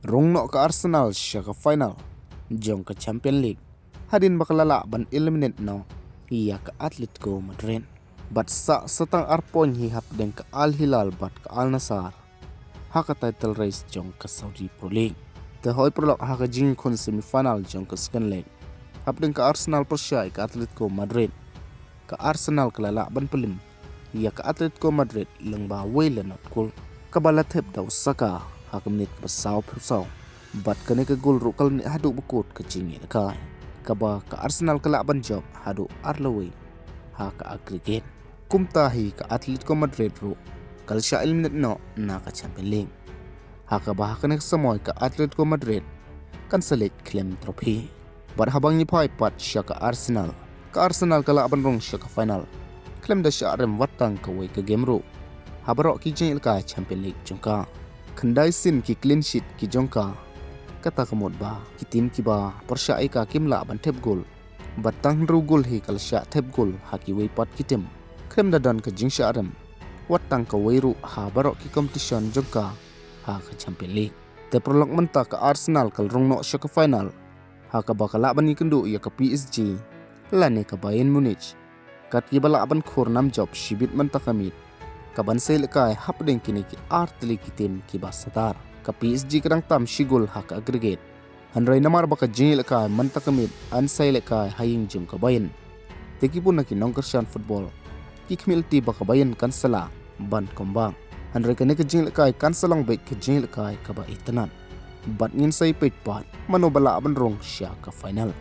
Rungno ke Arsenal siya ka final, jong ka Champion League. Hadin bakalala ban eliminate no, iya ka Atletico Madrid. Bat sa setang arpon hihap den ka Al Hilal bat ka Al Nassr. Haka title race jong ka Saudi Pro League. Tahoy prolog haka jing kun semifinal jong ka second leg. Hap den ka Arsenal persyai ka Atletico Madrid. Ka Arsenal kelala ban pelim. Iya ka Atletico Madrid leng ba way lenot kul. Kabalat hep daw saka haka menit besaw pusaw. Bat kene ka gol rukal ni hadu bukut ke jingi kai. Kaba ka Arsenal kelak ban job hadu arlaway. Haka aggregate. Kumtahi ka Atletico Madrid ru. Kal siya eliminate no na ka Champions League. Haka bahaka na samoy ka Atletico Madrid kan salit claim trophy. Bat habang ni pat siya ka Arsenal. Ka Arsenal kelak ban rong siya ka final. Claim da siya rem watang ka way ka game ru. Habarok ki jing ka Champions League jongka. Kendai sin ki clean sheet ki jongka. Kata kemud ba ki tim ki ba persyai ka kimla ban tep gol. Batang ru gol hi kal sya tep gol haki way pat ki tim. Claim da dan ka jing sya rem. Watang ka way ru ha barok ki competition jongka ha ka Champions League. Te prolog menta ka Arsenal kal rongno siya ka final. Ha ka bakala ban ni kendu ya ka PSG. Lani ka Bayern Munich. Kat ki bala ban khur nam job shibit menta kamit. Kaban sel kai hapdeng kini ki artli ki tim ki basatar. Ka PSG kadang tam shigul ha ka aggregate. Hanray namar baka jingil kai menta kamit an sel kai haying jung ka Bayern. Teki pun naki nongkersian football. Ki kmilti baka Bayern kansela ban kombang. Hanray kene ka jingil kai kanselang baik ka jingil kai ka ba itanan. Bat ngin say pait pat mano bala ban rong siya ka final.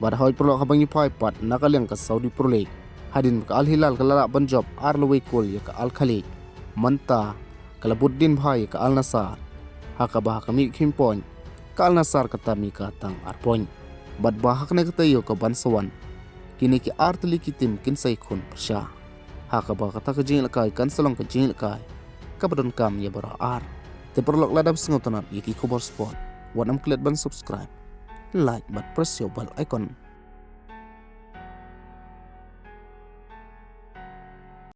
Bat hoy prolog habang ni pat nakaliang ka Saudi Pro League. Hadin ka Al Hilal kalala ban job arlaway kol ya ka Al Khaleej. Manta kalabuddin bhai ka Al Nassr. Haka bah kami kimpon ka Al Nassr katami ka tang arpon. Bat bahak na katayo ka bansawan. Kini ki artli ki tim kinsay kun persya. Haka bah kata ka jingil kai kansalong ka jingil kai. Kabadon kam ya bara ar. Te perlok ladab sengotonat yaki kubor sport. Wanam klet ban subscribe. Like but press your bell icon.